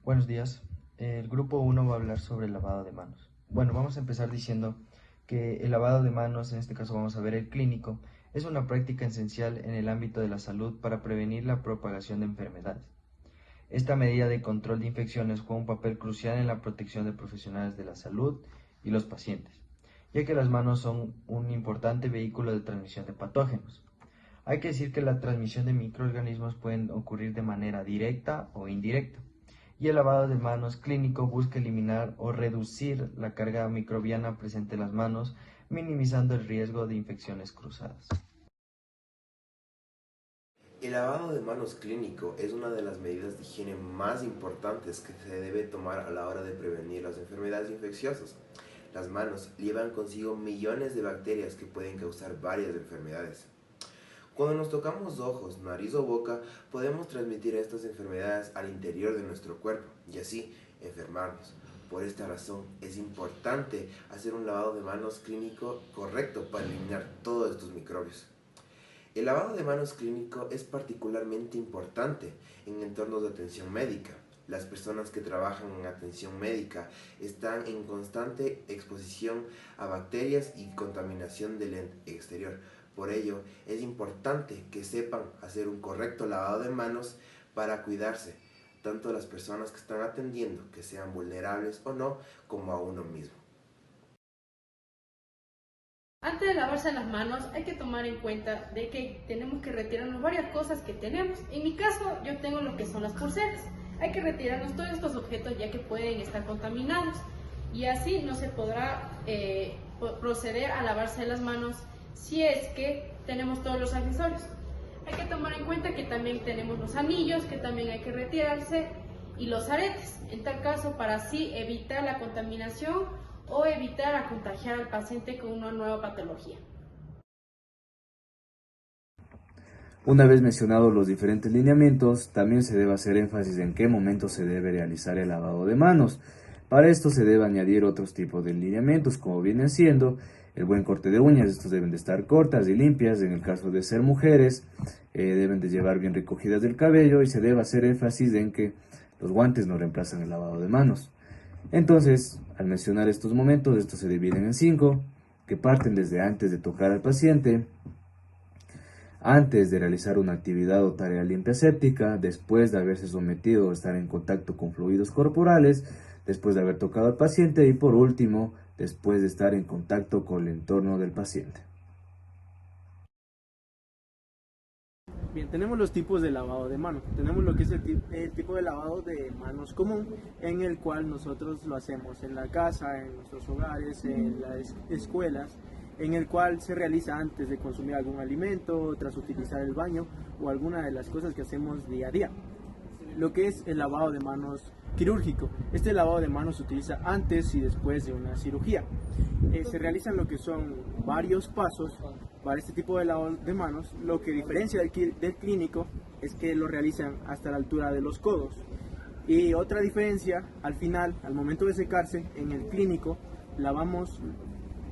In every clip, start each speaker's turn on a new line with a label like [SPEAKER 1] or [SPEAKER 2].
[SPEAKER 1] Buenos días. El grupo 1 va a hablar sobre el lavado de manos. Bueno, vamos a empezar diciendo que el lavado de manos, en este caso vamos a ver el clínico, es una práctica esencial en el ámbito de la salud para prevenir la propagación de enfermedades. Esta medida de control de infecciones juega un papel crucial en la protección de profesionales de la salud y los pacientes, ya que las manos son un importante vehículo de transmisión de patógenos. Hay que decir que la transmisión de microorganismos pueden ocurrir de manera directa o indirecta, y el lavado de manos clínico busca eliminar o reducir la carga microbiana presente en las manos, minimizando el riesgo de infecciones cruzadas.
[SPEAKER 2] El lavado de manos clínico es una de las medidas de higiene más importantes que se debe tomar a la hora de prevenir las enfermedades infecciosas. Las manos llevan consigo millones de bacterias que pueden causar varias enfermedades. Cuando nos tocamos ojos, nariz o boca, podemos transmitir estas enfermedades al interior de nuestro cuerpo y así enfermarnos. Por esta razón, es importante hacer un lavado de manos clínico correcto para eliminar todos estos microbios. El lavado de manos clínico es particularmente importante en entornos de atención médica. Las personas que trabajan en atención médica están en constante exposición a bacterias y contaminación del exterior. Por ello, es importante que sepan hacer un correcto lavado de manos para cuidarse, tanto a las personas que están atendiendo, que sean vulnerables o no, como a uno mismo.
[SPEAKER 3] Antes de lavarse las manos hay que tomar en cuenta de que tenemos que retirarnos varias cosas que tenemos. En mi caso yo tengo lo que son las pulseras. Hay que retirarnos todos estos objetos ya que pueden estar contaminados y así no se podrá proceder a lavarse las manos si es que tenemos todos los accesorios. Hay que tomar en cuenta que también tenemos los anillos que también hay que retirarse y los aretes, en tal caso para así evitar la contaminación o evitar a contagiar al paciente con una nueva patología.
[SPEAKER 4] Una vez mencionados los diferentes lineamientos, también se debe hacer énfasis en qué momento se debe realizar el lavado de manos. Para esto se debe añadir otros tipos de lineamientos, como vienen siendo el buen corte de uñas. Estos deben de estar cortas y limpias. En el caso de ser mujeres, deben de llevar bien recogidas del cabello, y se debe hacer énfasis en que los guantes no reemplazan el lavado de manos. Entonces, al mencionar estos momentos, estos se dividen en 5, que parten desde antes de tocar al paciente, antes de realizar una actividad o tarea limpia séptica, después de haberse sometido o estar en contacto con fluidos corporales, después de haber tocado al paciente y por último, después de estar en contacto con el entorno del paciente.
[SPEAKER 5] Bien, tenemos los tipos de lavado de manos. Tenemos lo que es el tipo de lavado de manos común, en el cual nosotros lo hacemos en la casa, en nuestros hogares, en las escuelas, en el cual se realiza antes de consumir algún alimento, tras utilizar el baño o alguna de las cosas que hacemos día a día. Lo que es el lavado de manos quirúrgico. Este lavado de manos se utiliza antes y después de una cirugía. Se realizan lo que son varios pasos para este tipo de lavado de manos. Lo que diferencia del clínico es que lo realizan hasta la altura de los codos. Y otra diferencia, al final, al momento de secarse, en el clínico lavamos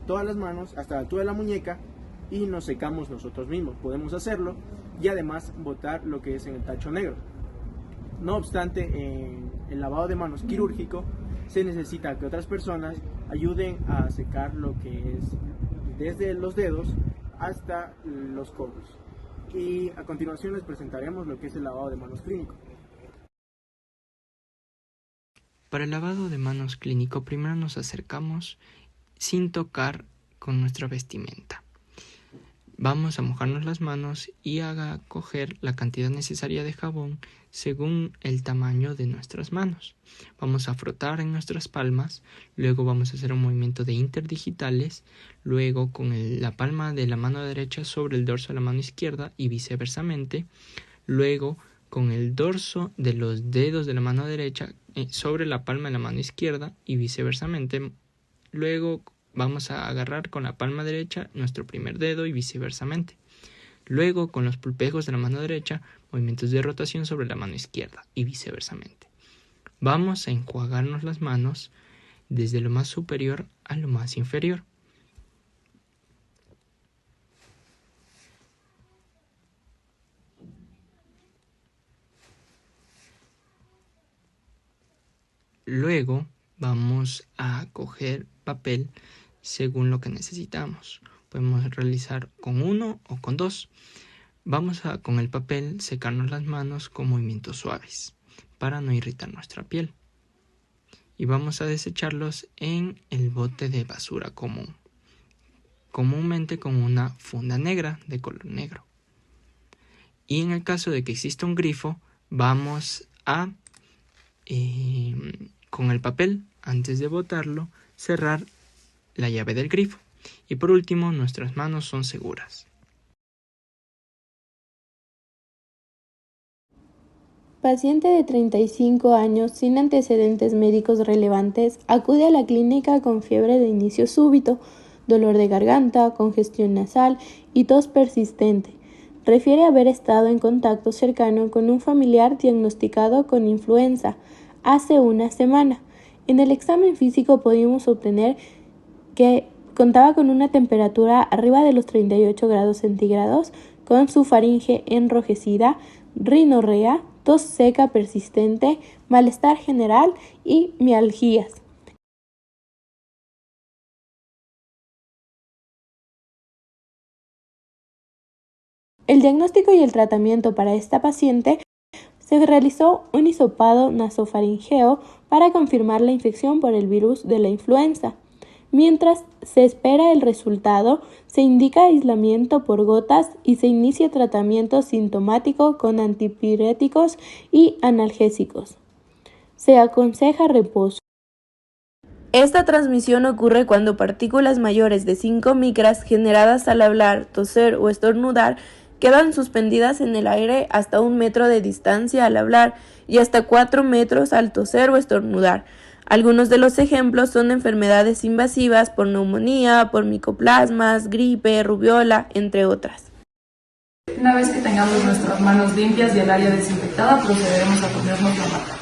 [SPEAKER 5] todas las manos hasta la altura de la muñeca y nos secamos nosotros mismos. Podemos hacerlo y además botar lo que es en el tacho negro. No obstante, en el lavado de manos quirúrgico se necesita que otras personas ayuden a secar lo que es desde los dedos hasta los codos. Y a continuación les presentaremos lo que es el lavado de manos clínico.
[SPEAKER 6] Para el lavado de manos clínico, primero nos acercamos sin tocar con nuestra vestimenta. Vamos a mojarnos las manos y a coger la cantidad necesaria de jabón según el tamaño de nuestras manos. Vamos a frotar en nuestras palmas, luego vamos a hacer un movimiento de interdigitales, luego con la palma de la mano derecha sobre el dorso de la mano izquierda y viceversamente, luego con el dorso de los dedos de la mano derecha sobre la palma de la mano izquierda y viceversamente, luego vamos a agarrar con la palma derecha nuestro primer dedo y viceversamente. Luego, con los pulpejos de la mano derecha, movimientos de rotación sobre la mano izquierda y viceversamente. Vamos a enjuagarnos las manos desde lo más superior a lo más inferior. Luego vamos a coger papel según lo que necesitamos. Podemos realizar con 1 o con 2. Vamos a, con el papel, secarnos las manos con movimientos suaves para no irritar nuestra piel. Y vamos a desecharlos en el bote de basura común, comúnmente con una funda negra de color negro. Y en el caso de que exista un grifo, vamos a, con el papel, antes de botarlo, cerrar la llave del grifo. Y por último, nuestras manos son seguras.
[SPEAKER 7] Paciente de 35 años sin antecedentes médicos relevantes acude a la clínica con fiebre de inicio súbito, dolor de garganta, congestión nasal y tos persistente. Refiere haber estado en contacto cercano con un familiar diagnosticado con influenza hace una semana. En el examen físico pudimos obtener que contaba con una temperatura arriba de los 38 grados centígrados, con su faringe enrojecida, rinorrea, tos seca persistente, malestar general y mialgias. El diagnóstico y el tratamiento para esta paciente se realizó un hisopado nasofaringeo para confirmar la infección por el virus de la influenza. Mientras se espera el resultado, se indica aislamiento por gotas y se inicia tratamiento sintomático con antipiréticos y analgésicos. Se aconseja reposo. Esta transmisión ocurre cuando partículas mayores de 5 micras generadas al hablar, toser o estornudar quedan suspendidas en el aire hasta 1 metro de distancia al hablar y hasta 4 metros al toser o estornudar. Algunos de los ejemplos son enfermedades invasivas por neumonía, por micoplasmas, gripe, rubiola, entre otras.
[SPEAKER 8] Una vez que tengamos nuestras manos limpias y el área desinfectada, procederemos a ponernos la bata.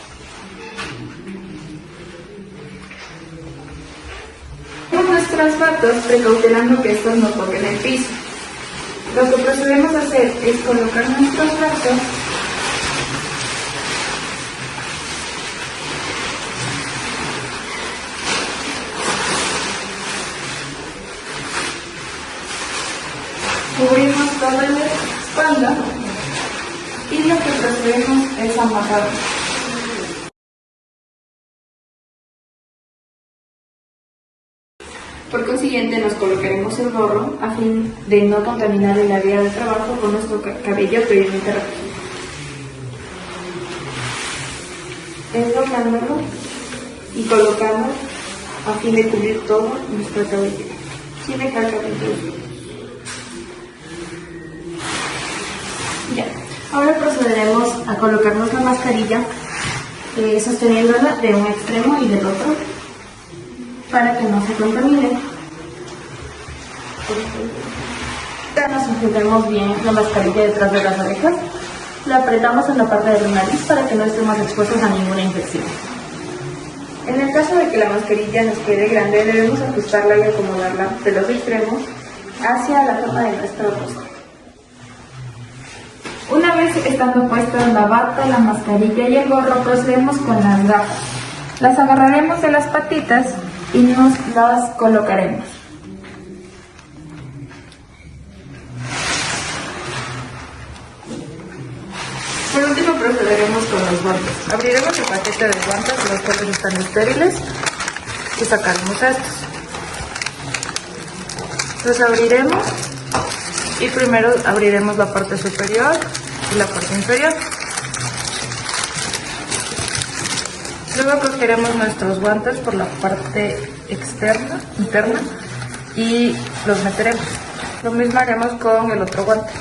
[SPEAKER 8] Con nuestras batas, precautelando que estas no toquen el piso. Lo que procedemos a hacer es colocar nuestros brazos cubrimos toda la espalda y lo que procedemos es amarrar. Por consiguiente, nos colocaremos el gorro a fin de no contaminar el área de trabajo con nuestro cabello previamente recogido. Enrollándolo y colocando a fin de cubrir todo nuestro cabello, sin dejar cabello. Ya. Ahora procederemos a colocarnos la mascarilla sosteniéndola de un extremo y del otro para que no se contamine. Nos sujetemos bien la mascarilla detrás de las orejas, la apretamos en la parte de la nariz para que no estemos expuestos a ninguna infección. En el caso de que la mascarilla nos quede grande, debemos ajustarla y acomodarla de los extremos hacia la forma de nuestro rostro. Una vez estando puestas la bata, la mascarilla y el gorro, procedemos con las gafas. Las agarraremos de las patitas y nos las colocaremos. Por último, procederemos con los guantes. Abriremos el paquete de guantes, los cuales están estériles, y sacaremos estos. Los abriremos y primero abriremos la parte superior y la parte inferior. Luego cogeremos nuestros guantes por la parte interna y los meteremos. Lo mismo haremos con el otro guante.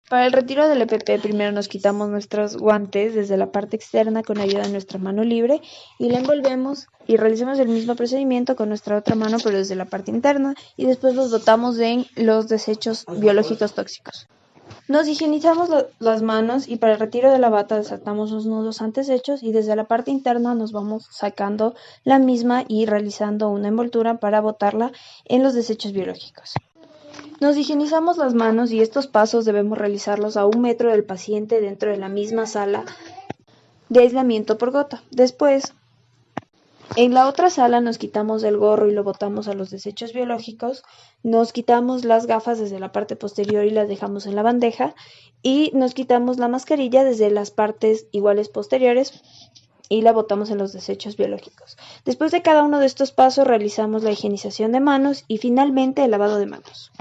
[SPEAKER 9] Para el retiro del EPP, primero nos quitamos nuestros guantes desde la parte externa con ayuda de nuestra mano libre y la envolvemos y realizamos el mismo procedimiento con nuestra otra mano pero desde la parte interna y después los botamos en los desechos biológicos tóxicos. Nos higienizamos las manos y para el retiro de la bata desatamos los nudos antes hechos y desde la parte interna nos vamos sacando la misma y realizando una envoltura para botarla en los desechos biológicos. Nos higienizamos las manos y estos pasos debemos realizarlos a 1 metro del paciente dentro de la misma sala de aislamiento por gota. Después, en la otra sala nos quitamos el gorro y lo botamos a los desechos biológicos, nos quitamos las gafas desde la parte posterior y las dejamos en la bandeja y nos quitamos la mascarilla desde las partes iguales posteriores y la botamos en los desechos biológicos. Después de cada uno de estos pasos realizamos la higienización de manos y finalmente el lavado de manos.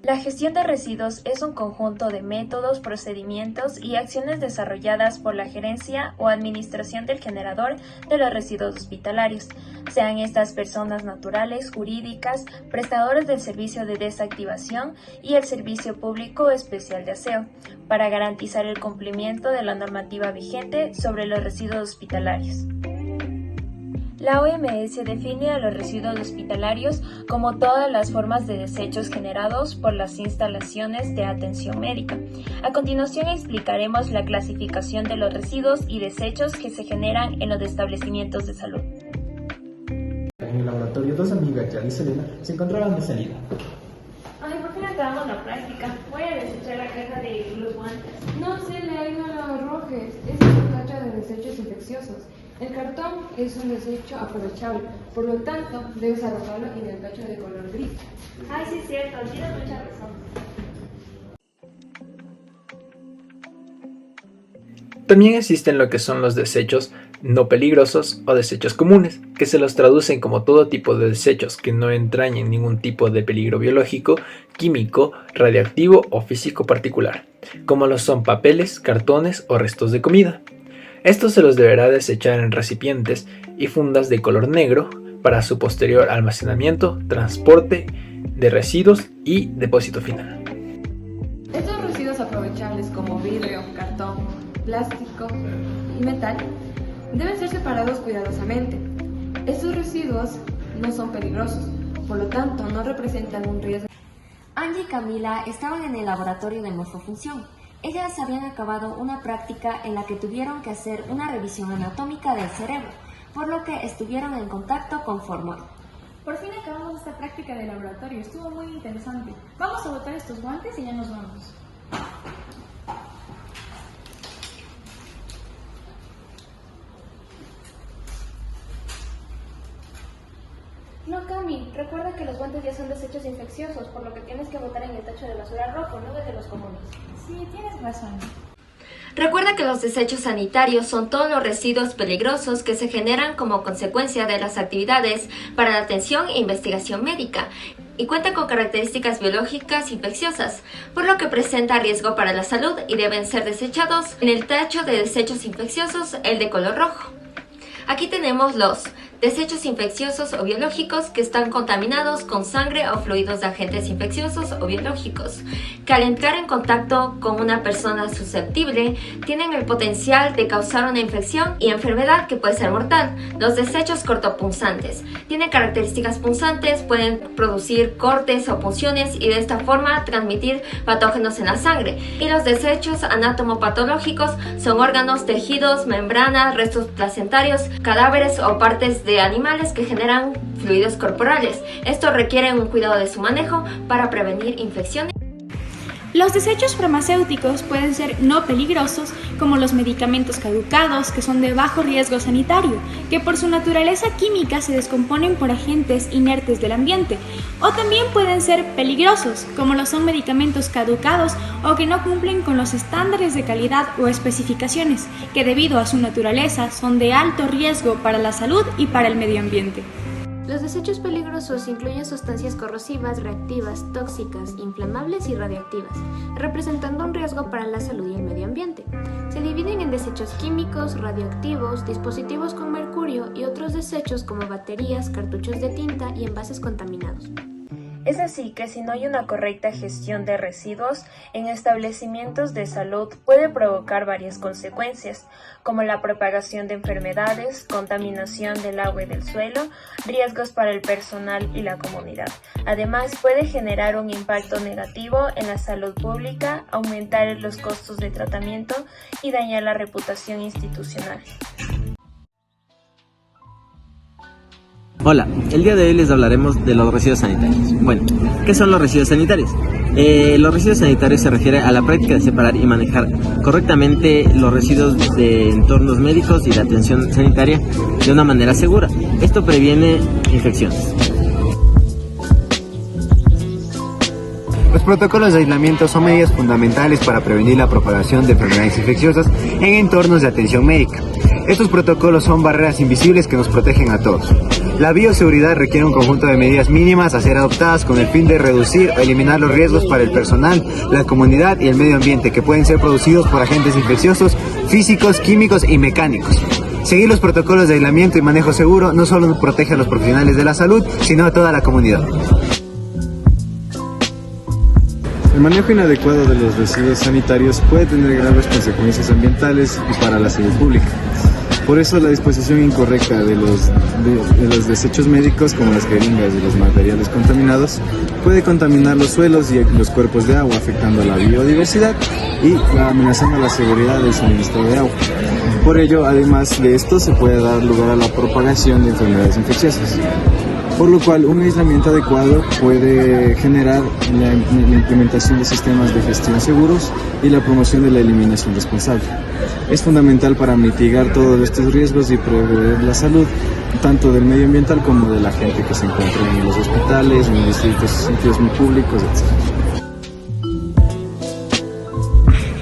[SPEAKER 10] La gestión de residuos es un conjunto de métodos, procedimientos y acciones desarrolladas por la gerencia o administración del generador de los residuos hospitalarios, sean estas personas naturales, jurídicas, prestadores del servicio de desactivación y el servicio público especial de aseo, para garantizar el cumplimiento de la normativa vigente sobre los residuos hospitalarios. La OMS define a los residuos hospitalarios como todas las formas de desechos generados por las instalaciones de atención médica. A continuación explicaremos la clasificación de los residuos y desechos que se generan en los establecimientos de salud.
[SPEAKER 11] En el laboratorio, 2 amigas, Yali y Selena, se encontraban de salida.
[SPEAKER 3] Ay, ¿por qué no acabamos la práctica? Voy a desechar la caja de los guantes.
[SPEAKER 12] No, ahí no lo arrojes. Es una caja de desechos infecciosos. El cartón es un desecho aprovechable, por lo tanto, debes arrojarlo en el tacho de color gris.
[SPEAKER 10] Ay, sí es cierto, tienes mucha razón.
[SPEAKER 13] También existen lo que son los desechos no peligrosos o desechos comunes, que se los traducen como todo tipo de desechos que no entrañen ningún tipo de peligro biológico, químico, radioactivo o físico particular, como lo son papeles, cartones o restos de comida. Estos se los deberá desechar en recipientes y fundas de color negro para su posterior almacenamiento, transporte de residuos y depósito final.
[SPEAKER 12] Estos residuos aprovechables como vidrio, cartón, plástico y metal deben ser separados cuidadosamente. Estos residuos no son peligrosos, por lo tanto no representan un riesgo.
[SPEAKER 10] Angie y Camila estaban en el laboratorio de morfofunción. Ellas habían acabado una práctica en la que tuvieron que hacer una revisión anatómica del cerebro, por lo que estuvieron en contacto con formol.
[SPEAKER 14] Por fin acabamos esta práctica de laboratorio, estuvo muy interesante. Vamos a botar estos guantes y ya nos vamos.
[SPEAKER 10] No, Cami, recuerda que los guantes ya son desechos infecciosos, por lo que tienes que botar en el tacho de basura rojo, no desde los comunes.
[SPEAKER 14] Sí, tienes razón.
[SPEAKER 10] Recuerda que los desechos sanitarios son todos los residuos peligrosos que se generan como consecuencia de las actividades para la atención e investigación médica y cuentan con características biológicas infecciosas, por lo que presenta riesgo para la salud y deben ser desechados en el tacho de desechos infecciosos, el de color rojo. Aquí tenemos los desechos infecciosos o biológicos que están contaminados con sangre o fluidos de agentes infecciosos o biológicos, que al entrar en contacto con una persona susceptible tienen el potencial de causar una infección y enfermedad que puede ser mortal. Los desechos cortopunzantes tienen características punzantes, pueden producir cortes o punciones y de esta forma transmitir patógenos en la sangre. Y los desechos anatomopatológicos son órganos, tejidos, membranas, restos placentarios, cadáveres o partes de animales que generan fluidos corporales. Esto requiere un cuidado de su manejo para prevenir infecciones.
[SPEAKER 14] Los desechos farmacéuticos pueden ser no peligrosos, como los medicamentos caducados, que son de bajo riesgo sanitario, que por su naturaleza química se descomponen por agentes inertes del ambiente, o también pueden ser peligrosos, como lo son medicamentos caducados o que no cumplen con los estándares de calidad o especificaciones, que debido a su naturaleza son de alto riesgo para la salud y para el medio ambiente.
[SPEAKER 15] Los desechos peligrosos incluyen sustancias corrosivas, reactivas, tóxicas, inflamables y radioactivas, representando un riesgo para la salud y el medio ambiente. Se dividen en desechos químicos, radioactivos, dispositivos con mercurio y otros desechos como baterías, cartuchos de tinta y envases contaminados.
[SPEAKER 9] Es así que si no hay una correcta gestión de residuos en establecimientos de salud puede provocar varias consecuencias, como la propagación de enfermedades, contaminación del agua y del suelo, riesgos para el personal y la comunidad. Además, puede generar un impacto negativo en la salud pública, aumentar los costos de tratamiento y dañar la reputación institucional.
[SPEAKER 16] Hola, el día de hoy les hablaremos de los residuos sanitarios. Bueno, ¿qué son los residuos sanitarios? Los residuos sanitarios se refiere a la práctica de separar y manejar correctamente los residuos de entornos médicos y de atención sanitaria de una manera segura. Esto previene infecciones.
[SPEAKER 17] Los protocolos de aislamiento son medidas fundamentales para prevenir la propagación de enfermedades infecciosas en entornos de atención médica. Estos protocolos son barreras invisibles que nos protegen a todos. La bioseguridad requiere un conjunto de medidas mínimas a ser adoptadas con el fin de reducir o eliminar los riesgos para el personal, la comunidad y el medio ambiente que pueden ser producidos por agentes infecciosos, físicos, químicos y mecánicos. Seguir los protocolos de aislamiento y manejo seguro no solo protege a los profesionales de la salud, sino a toda la comunidad.
[SPEAKER 18] El manejo inadecuado de los residuos sanitarios puede tener graves consecuencias ambientales y para la salud pública. Por eso la disposición incorrecta de los desechos médicos, como las jeringas y los materiales contaminados, puede contaminar los suelos y los cuerpos de agua, afectando a la biodiversidad y amenazando la seguridad del suministro de agua. Por ello, además de esto, se puede dar lugar a la propagación de enfermedades infecciosas, por lo cual un aislamiento adecuado puede generar la implementación de sistemas de gestión seguros y la promoción de la eliminación responsable. Es fundamental para mitigar todos estos riesgos y prever la salud, tanto del medio ambiental como de la gente que se encuentra en los hospitales, en los distintos sitios públicos, etc.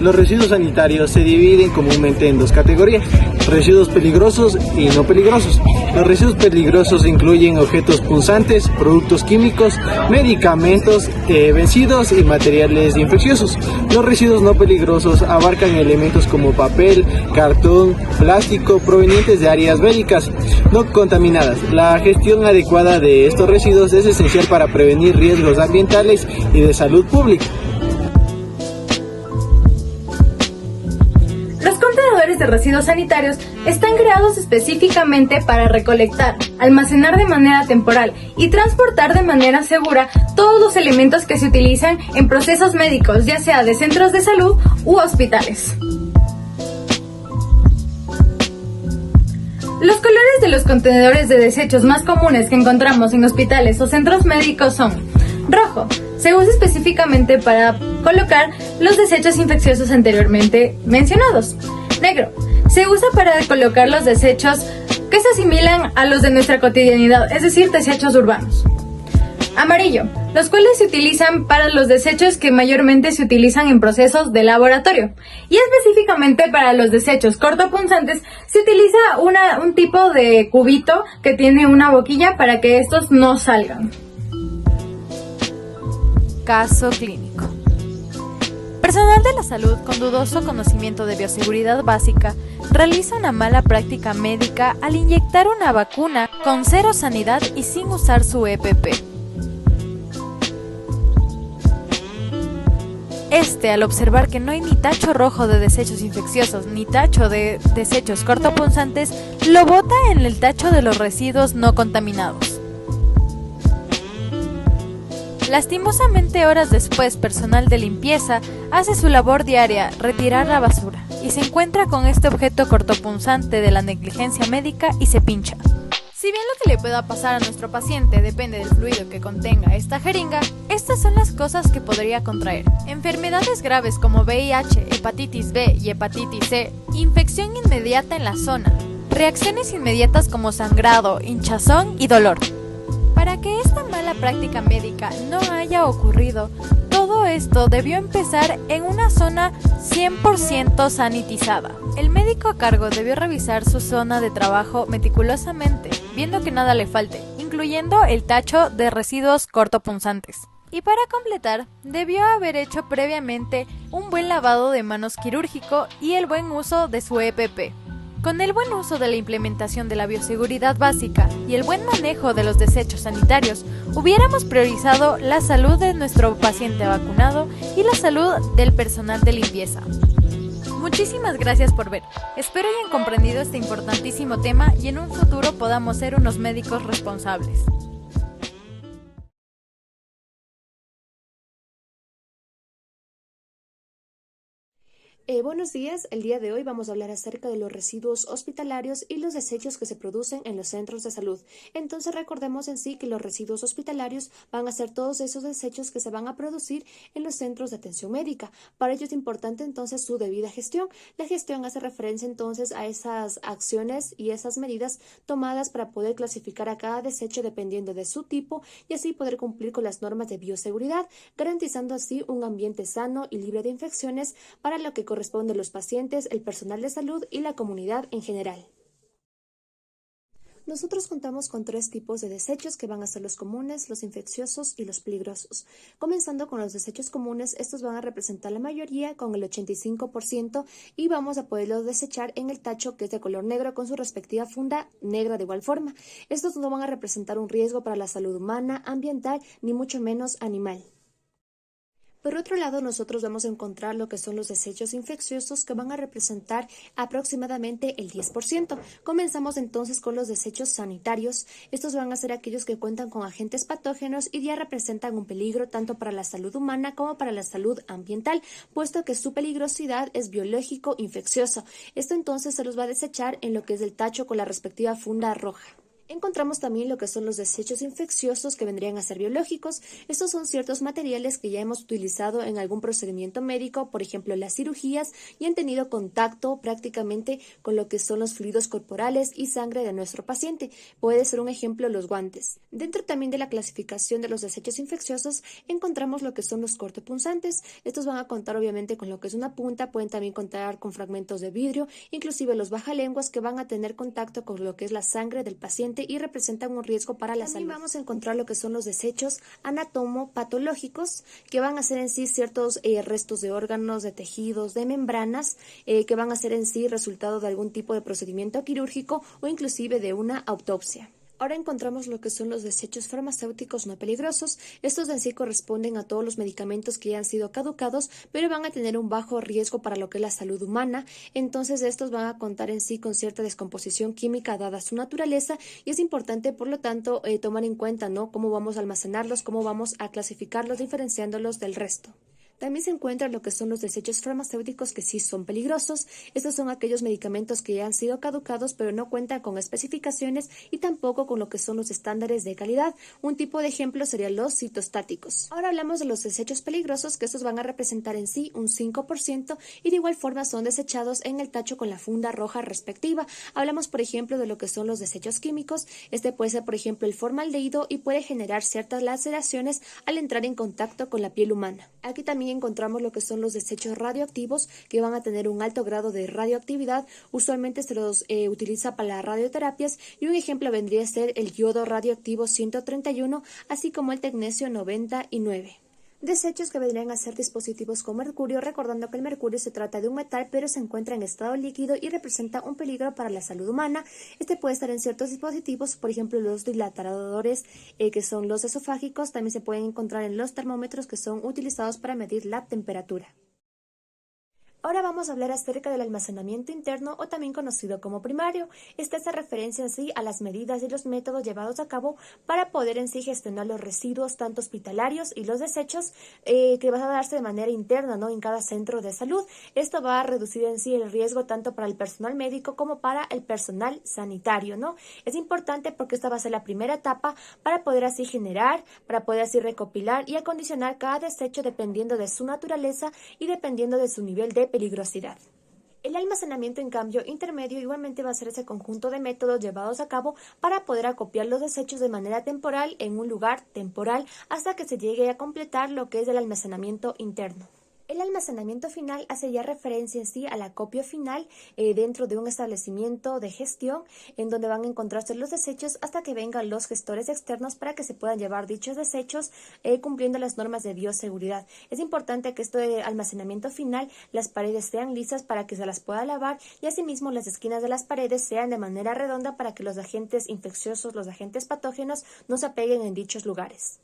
[SPEAKER 5] Los residuos sanitarios se dividen comúnmente en dos categorías: residuos peligrosos y no peligrosos. Los residuos peligrosos incluyen objetos punzantes, productos químicos, medicamentos vencidos y materiales infecciosos. Los residuos no peligrosos abarcan elementos como papel, cartón, plástico provenientes de áreas bélicas no contaminadas. La gestión adecuada de estos residuos es esencial para prevenir riesgos ambientales y de salud pública.
[SPEAKER 19] De residuos sanitarios están creados específicamente para recolectar, almacenar de manera temporal y transportar de manera segura todos los elementos que se utilizan en procesos médicos, ya sea de centros de salud u hospitales. Los colores de los contenedores de desechos más comunes que encontramos en hospitales o centros médicos son: rojo, se usa específicamente para colocar los desechos infecciosos anteriormente mencionados. Negro, se usa para colocar los desechos que se asimilan a los de nuestra cotidianidad, es decir, desechos urbanos. Amarillo, los cuales se utilizan para los desechos que mayormente se utilizan en procesos de laboratorio. Y específicamente para los desechos cortopunzantes se utiliza un tipo de cubito que tiene una boquilla para que estos no salgan.
[SPEAKER 20] Caso clínico. Personal de la salud con dudoso conocimiento de bioseguridad básica realiza una mala práctica médica al inyectar una vacuna con cero sanidad y sin usar su EPP. Al observar que no hay ni tacho rojo de desechos infecciosos ni tacho de desechos cortopunzantes, lo bota en el tacho de los residuos no contaminados. Lastimosamente, horas después, personal de limpieza hace su labor diaria, retirar la basura, y se encuentra con este objeto cortopunzante de la negligencia médica y se pincha. Si bien lo que le pueda pasar a nuestro paciente depende del fluido que contenga esta jeringa, estas son las cosas que podría contraer: enfermedades graves como VIH, hepatitis B y hepatitis C, infección inmediata en la zona, reacciones inmediatas como sangrado, hinchazón y dolor. Para que esta mala práctica médica no haya ocurrido, todo esto debió empezar en una zona 100% sanitizada. El médico a cargo debió revisar su zona de trabajo meticulosamente, viendo que nada le falte, incluyendo el tacho de residuos cortopunzantes. Y para completar, debió haber hecho previamente un buen lavado de manos quirúrgico y el buen uso de su EPP. Con el buen uso de la implementación de la bioseguridad básica y el buen manejo de los desechos sanitarios, hubiéramos priorizado la salud de nuestro paciente vacunado y la salud del personal de limpieza. Muchísimas gracias por ver. Espero hayan comprendido este importantísimo tema y en un futuro podamos ser unos médicos responsables.
[SPEAKER 21] Buenos días, el día de hoy vamos a hablar acerca de los residuos hospitalarios y los desechos que se producen en los centros de salud. Entonces recordemos en sí que los residuos hospitalarios van a ser todos esos desechos que se van a producir en los centros de atención médica. Para ello es importante entonces su debida gestión. La gestión hace referencia entonces a esas acciones y esas medidas tomadas para poder clasificar a cada desecho dependiendo de su tipo y así poder cumplir con las normas de bioseguridad, garantizando así un ambiente sano y libre de infecciones para lo que corresponde a los pacientes, el personal de salud y la comunidad en general. Nosotros contamos con 3 tipos de desechos que van a ser los comunes, los infecciosos y los peligrosos. Comenzando con los desechos comunes, estos van a representar la mayoría con el 85% y vamos a poderlos desechar en el tacho que es de color negro con su respectiva funda negra de igual forma. Estos no van a representar un riesgo para la salud humana, ambiental ni mucho menos animal. Por otro lado, nosotros vamos a encontrar lo que son los desechos infecciosos que van a representar aproximadamente el 10%. Comenzamos entonces con los desechos sanitarios. Estos van a ser aquellos que cuentan con agentes patógenos y ya representan un peligro tanto para la salud humana como para la salud ambiental, puesto que su peligrosidad es biológico infeccioso. Esto entonces se los va a desechar en lo que es el tacho con la respectiva funda roja. Encontramos también lo que son los desechos infecciosos que vendrían a ser biológicos. Estos son ciertos materiales que ya hemos utilizado en algún procedimiento médico, por ejemplo las cirugías, y han tenido contacto prácticamente con lo que son los fluidos corporales y sangre de nuestro paciente. Puede ser un ejemplo los guantes. Dentro también de la clasificación de los desechos infecciosos encontramos lo que son los cortopunzantes. Estos van a contar obviamente con lo que es una punta, pueden también contar con fragmentos de vidrio, inclusive los bajalenguas que van a tener contacto con lo que es la sangre del paciente y representan un riesgo para la salud. También vamos a encontrar lo que son los desechos anatomopatológicos, que van a ser en sí ciertos restos de órganos, de tejidos, de membranas, que van a ser en sí resultado de algún tipo de procedimiento quirúrgico o inclusive de una autopsia. Ahora encontramos lo que son los desechos farmacéuticos no peligrosos. Estos en sí corresponden a todos los medicamentos que ya han sido caducados, pero van a tener un bajo riesgo para lo que es la salud humana. Entonces estos van a contar en sí con cierta descomposición química dada su naturaleza y es importante por lo tanto tomar en cuenta, ¿no?, cómo vamos a almacenarlos, cómo vamos a clasificarlos diferenciándolos del resto. También se encuentran lo que son los desechos farmacéuticos que sí son peligrosos. Estos son aquellos medicamentos que ya han sido caducados pero no cuentan con especificaciones y tampoco con lo que son los estándares de calidad. Un tipo de ejemplo serían los citostáticos. Ahora hablamos de los desechos peligrosos, que estos van a representar en sí un 5% y de igual forma son desechados en el tacho con la funda roja respectiva. Hablamos por ejemplo de lo que son los desechos químicos. Este puede ser por ejemplo el formaldehído y puede generar ciertas laceraciones al entrar en contacto con la piel humana. Aquí también encontramos lo que son los desechos radioactivos que van a tener un alto grado de radioactividad. Usualmente se los utiliza para las radioterapias y un ejemplo vendría a ser el yodo radioactivo 131, así como el tecnecio 99. Desechos que vendrían a ser dispositivos con mercurio, recordando que el mercurio se trata de un metal pero se encuentra en estado líquido y representa un peligro para la salud humana. Este puede estar en ciertos dispositivos, por ejemplo los dilatadores que son los esofágicos, también se pueden encontrar en los termómetros que son utilizados para medir la temperatura. Ahora vamos a hablar acerca del almacenamiento interno o también conocido como primario. Esta hace referencia en sí a las medidas y los métodos llevados a cabo para poder en sí gestionar los residuos tanto hospitalarios y los desechos que van a darse de manera interna, ¿no?, en cada centro de salud. Esto va a reducir en sí el riesgo tanto para el personal médico como para el personal sanitario, ¿no? Es importante porque esta va a ser la primera etapa para poder así generar, para poder así recopilar y acondicionar cada desecho dependiendo de su naturaleza y dependiendo de su nivel de peligrosidad. El almacenamiento, en cambio, intermedio igualmente va a ser ese conjunto de métodos llevados a cabo para poder acopiar los desechos de manera temporal en un lugar temporal hasta que se llegue a completar lo que es el almacenamiento interno. El almacenamiento final hace ya referencia en sí al acopio final dentro de un establecimiento de gestión en donde van a encontrarse los desechos hasta que vengan los gestores externos para que se puedan llevar dichos desechos cumpliendo las normas de bioseguridad. Es importante que esto de almacenamiento final, las paredes sean lisas para que se las pueda lavar y asimismo las esquinas de las paredes sean de manera redonda para que los agentes infecciosos, los agentes patógenos no se apeguen en dichos lugares.